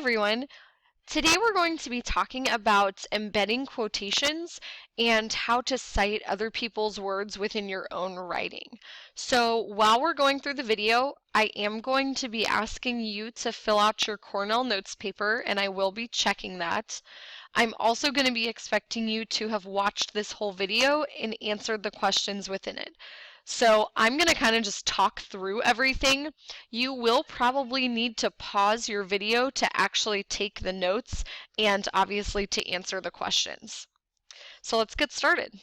everyone. Today we're going to be talking about embedding quotations and how to cite other people's words within your own writing. So while we're going through the video, I am going to be asking you to fill out your Cornell Notes paper, and I will be checking that. I'm also going to be expecting you to have watched this whole video and answered the questions within it. So I'm going to kind of just talk through everything. You will probably need to pause your video to actually take the notes and obviously to answer the questions. So let's get started.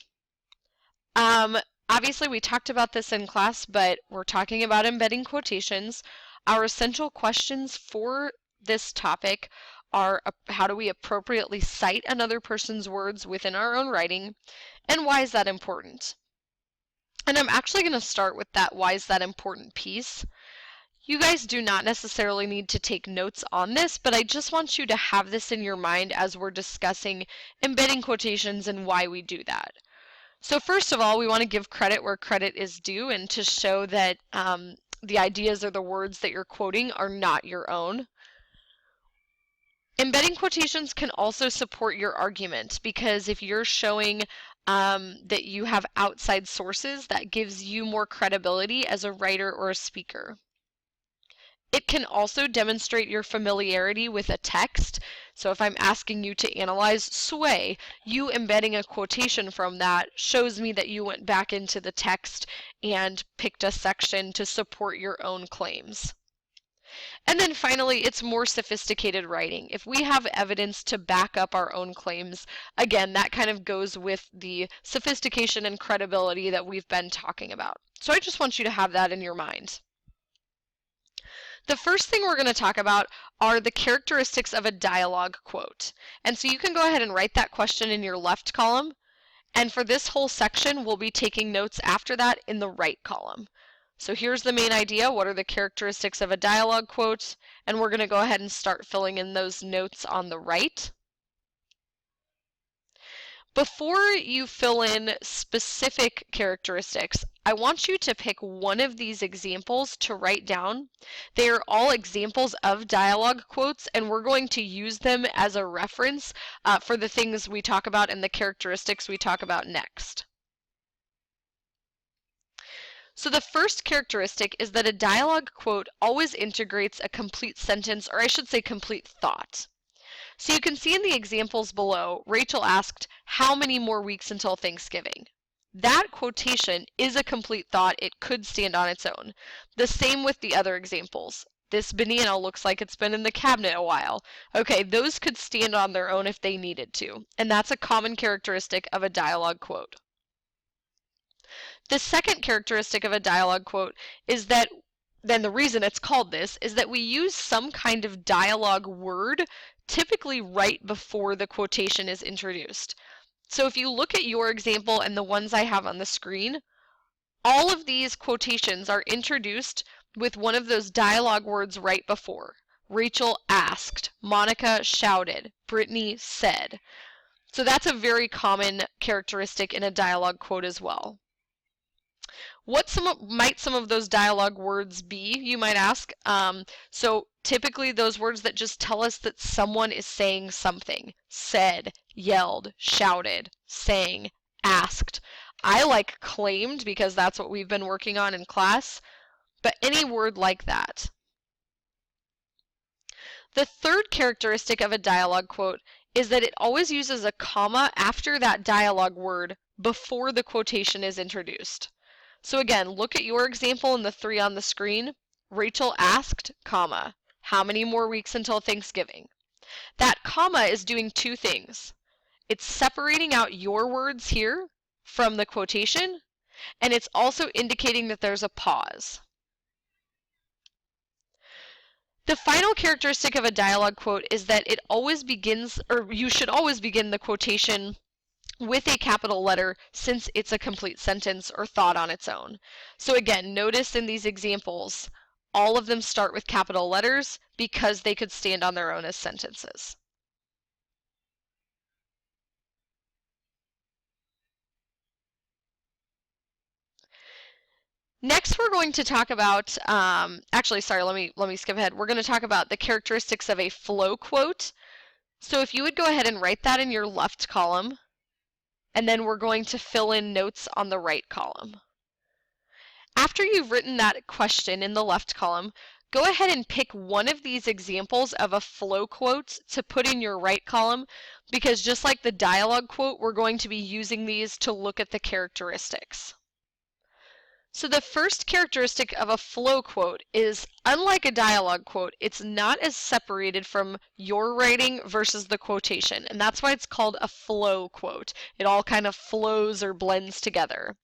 Obviously we talked about this in class, but we're talking about embedding quotations. Our essential questions for this topic are how do we appropriately cite another person's words within our own writing, and why is that important? And I'm actually going to start with that why is that important piece. You guys do not necessarily need to take notes on this, but I just want you to have this in your mind as we're discussing embedding quotations and why we do that. So first of all, we want to give credit where credit is due and to show that the ideas or the words that you're quoting are not your own. Embedding quotations can also support your argument because if you're showing that you have outside sources, that gives you more credibility as a writer or a speaker. It can also demonstrate your familiarity with a text. So if I'm asking you to analyze sway, you embedding a quotation from that shows me that you went back into the text and picked a section to support your own claims. And then finally, it's more sophisticated writing. If we have evidence to back up our own claims, again, that kind of goes with the sophistication and credibility that we've been talking about. So I just want you to have that in your mind. The first thing we're going to talk about are the characteristics of a dialogue quote. And so you can go ahead and write that question in your left column. And for this whole section, we'll be taking notes after that in the right column. So here's the main idea. What are the characteristics of a dialogue quote? And we're going to go ahead and start filling in those notes on the right. Before you fill in specific characteristics, I want you to pick one of these examples to write down. They are all examples of dialogue quotes, and we're going to use them as a reference for the things we talk about and the characteristics we talk about next. So the first characteristic is that a dialogue quote always integrates a complete sentence, or I should say complete thought. So you can see in the examples below, Rachel asked, how many more weeks until Thanksgiving? That quotation is a complete thought. It could stand on its own. The same with the other examples. This banana looks like it's been in the cabinet a while. Okay, those could stand on their own if they needed to, and that's a common characteristic of a dialogue quote. The second characteristic of a dialogue quote is that, then the reason it's called this, is that we use some kind of dialogue word typically right before the quotation is introduced. So if you look at your example and the ones I have on the screen, all of these quotations are introduced with one of those dialogue words right before. Rachel asked, Monica shouted, Brittany said. So that's a very common characteristic in a dialogue quote as well. What might some of those dialogue words be, you might ask? So typically those words that just tell us that someone is saying something. Said, yelled, shouted, sang, asked. I like claimed because that's what we've been working on in class, but any word like that. The third characteristic of a dialogue quote is that it always uses a comma after that dialogue word before the quotation is introduced. So again, look at your example in the three on the screen. Rachel asked, comma, how many more weeks until Thanksgiving? That comma is doing two things. It's separating out your words here from the quotation, and it's also indicating that there's a pause. The final characteristic of a dialogue quote is that it always begins, or you should always begin the quotation with a capital letter since it's a complete sentence or thought on its own. So again, notice in these examples, all of them start with capital letters because they could stand on their own as sentences. Next, we're going to talk about, actually, sorry, let me skip ahead. We're going to talk about the characteristics of a flow quote. So if you would go ahead and write that in your left column, and then we're going to fill in notes on the right column. After you've written that question in the left column, go ahead and pick one of these examples of a flow quote to put in your right column, because just like the dialogue quote, we're going to be using these to look at the characteristics. So the first characteristic of a flow quote is, unlike a dialogue quote, it's not as separated from your writing versus the quotation, and that's why it's called a flow quote. It all kind of flows or blends together.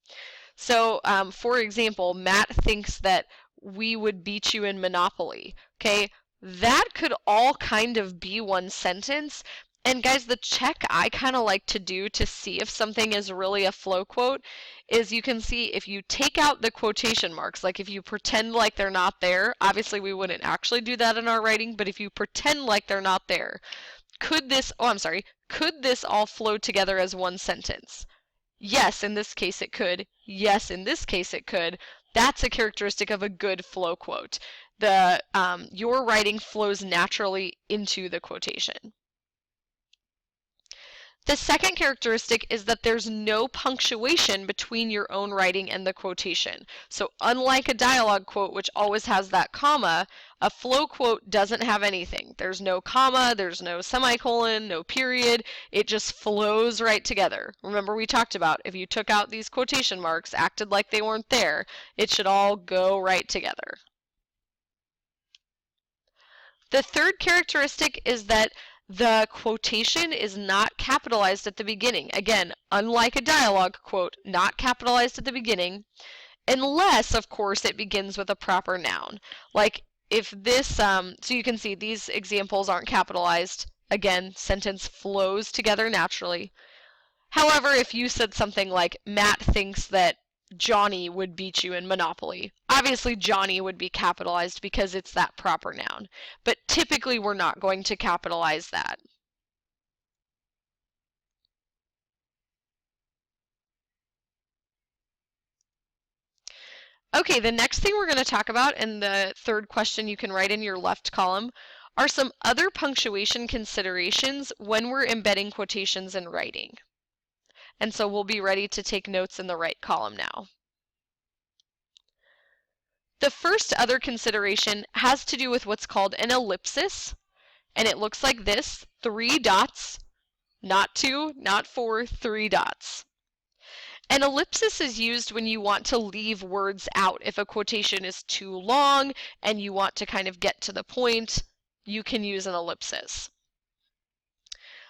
So, for example, Matt thinks that we would beat you in Monopoly. Okay, that could all kind of be one sentence. And guys, the check I kind of like to do to see if something is really a flow quote is you can see if you take out the quotation marks, like if you pretend like they're not there, obviously we wouldn't actually do that in our writing, but if you pretend like they're not there, could this all flow together as one sentence? Yes, in this case it could. Yes, in this case it could. That's a characteristic of a good flow quote. Your writing flows naturally into the quotation. The second characteristic is that there's no punctuation between your own writing and the quotation. So unlike a dialogue quote, which always has that comma, a flow quote doesn't have anything. There's no comma, there's no semicolon, no period. It just flows right together. Remember we talked about if you took out these quotation marks, acted like they weren't there, it should all go right together. The third characteristic is that the quotation is not capitalized at the beginning. Again, unlike a dialogue quote, not capitalized at the beginning, unless, of course, it begins with a proper noun. Like if this, so you can see these examples aren't capitalized. Again, sentence flows together naturally. However, if you said something like, Matt thinks that Johnny would beat you in Monopoly, obviously Johnny would be capitalized because it's that proper noun. But typically we're not going to capitalize that. Okay, the next thing we're going to talk about, and the third question you can write in your left column, are some other punctuation considerations when we're embedding quotations in writing. And so we'll be ready to take notes in the right column now. The first other consideration has to do with what's called an ellipsis, and it looks like this, 3 dots, not 2, not 4, 3 dots. An ellipsis is used when you want to leave words out. If a quotation is too long and you want to kind of get to the point, you can use an ellipsis.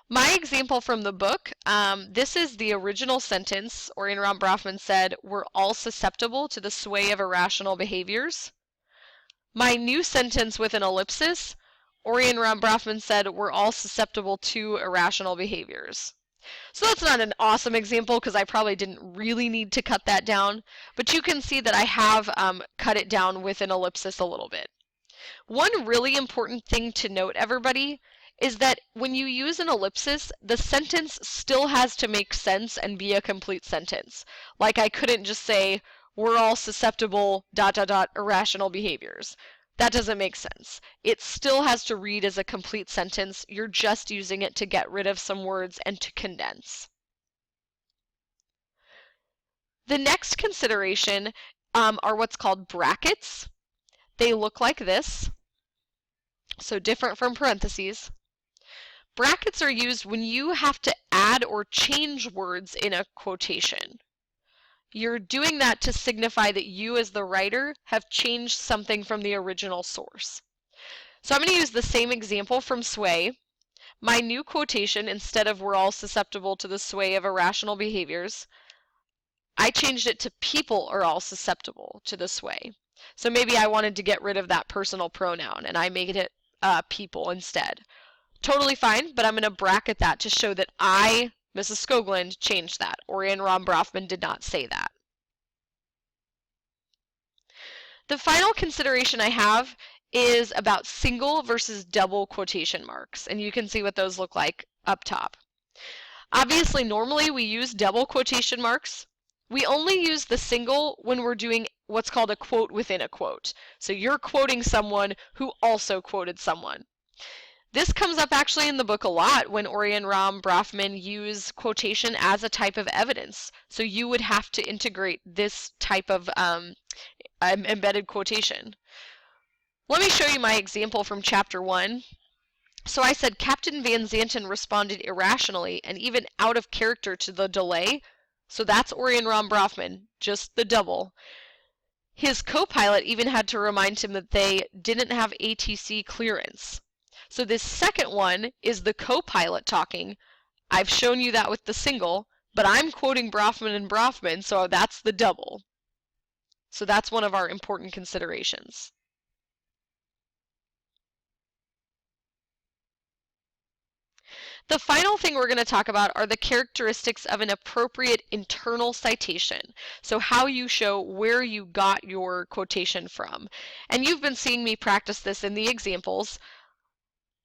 My example from the book, this is the original sentence. Orion Ron Brafman said, "We're all susceptible to the sway of irrational behaviors." My new sentence with an ellipsis, Orion Ron Brafman said, "We're all susceptible to irrational behaviors." So that's not an awesome example because I probably didn't really need to cut that down, but you can see that I have cut it down with an ellipsis a little bit. One really important thing to note, everybody, is that when you use an ellipsis, the sentence still has to make sense and be a complete sentence. Like I couldn't just say, "We're all susceptible ... irrational behaviors." That doesn't make sense. It still has to read as a complete sentence. You're just using it to get rid of some words and to condense. The next consideration are what's called brackets. They look like this, so different from parentheses. Brackets are used when you have to add or change words in a quotation. You're doing that to signify that you as the writer have changed something from the original source. So I'm going to use the same example from Sway. My new quotation, instead of "we're all susceptible to the sway of irrational behaviors," I changed it to "people are all susceptible to the sway." So maybe I wanted to get rid of that personal pronoun and I made it people instead. Totally fine, but I'm going to bracket that to show that I, Mrs. Skoglund, changed that. Orion Ron Brafman did not say that. The final consideration I have is about single versus double quotation marks, and you can see what those look like up top. Obviously, normally we use double quotation marks. We only use the single when we're doing what's called a quote within a quote. So you're quoting someone who also quoted someone. This comes up actually in the book a lot when Ori and Ram Brafman use quotation as a type of evidence. So you would have to integrate this type of embedded quotation. Let me show you my example from chapter 1. So I said Captain Van Zanten responded irrationally and even out of character to the delay. So that's Ori and Ram Brafman, just the double. His co-pilot even had to remind him that they didn't have ATC clearance. So this second one is the co-pilot talking. I've shown you that with the single, but I'm quoting Brafman and Brafman, so that's the double. So that's one of our important considerations. The final thing we're going to talk about are the characteristics of an appropriate internal citation. So how you show where you got your quotation from. And you've been seeing me practice this in the examples,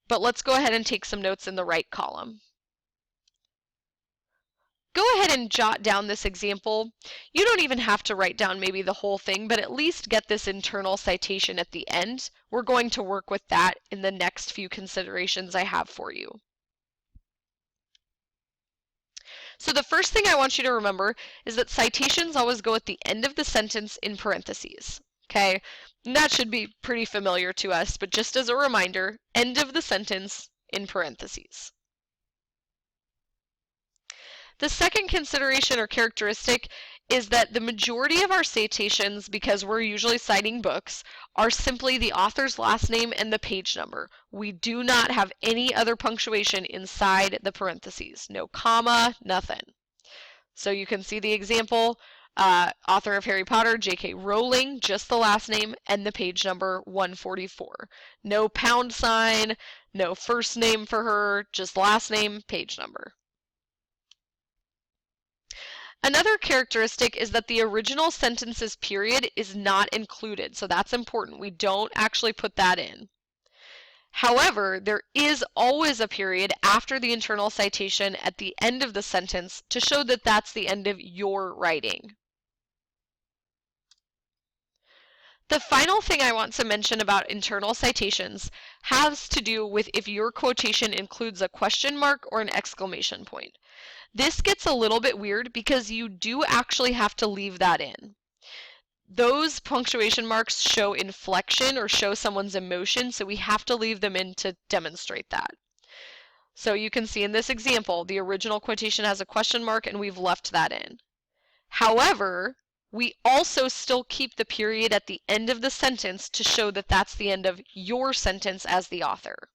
but let's go ahead and take some notes in the right column. Go ahead and jot down this example. You don't even have to write down maybe the whole thing, but at least get this internal citation at the end. We're going to work with that in the next few considerations I have for you. So the first thing I want you to remember is that citations always go at the end of the sentence in parentheses. Okay, and that should be pretty familiar to us, but just as a reminder, end of the sentence in parentheses. The second consideration or characteristic is that the majority of our citations, because we're usually citing books, are simply the author's last name and the page number. We do not have any other punctuation inside the parentheses. No comma, nothing. So you can see the example, author of Harry Potter, J.K. Rowling, just the last name and the page number 144. No pound sign, no first name for her, just last name, page number. Another characteristic is that the original sentence's period is not included, so that's important. We don't actually put that in. However, there is always a period after the internal citation at the end of the sentence to show that that's the end of your writing. The final thing I want to mention about internal citations has to do with if your quotation includes a question mark or an exclamation point. This gets a little bit weird because you do actually have to leave that in. Those punctuation marks show inflection or show someone's emotion, so we have to leave them in to demonstrate that. So you can see in this example, the original quotation has a question mark and we've left that in. However, we also still keep the period at the end of the sentence to show that that's the end of your sentence as the author.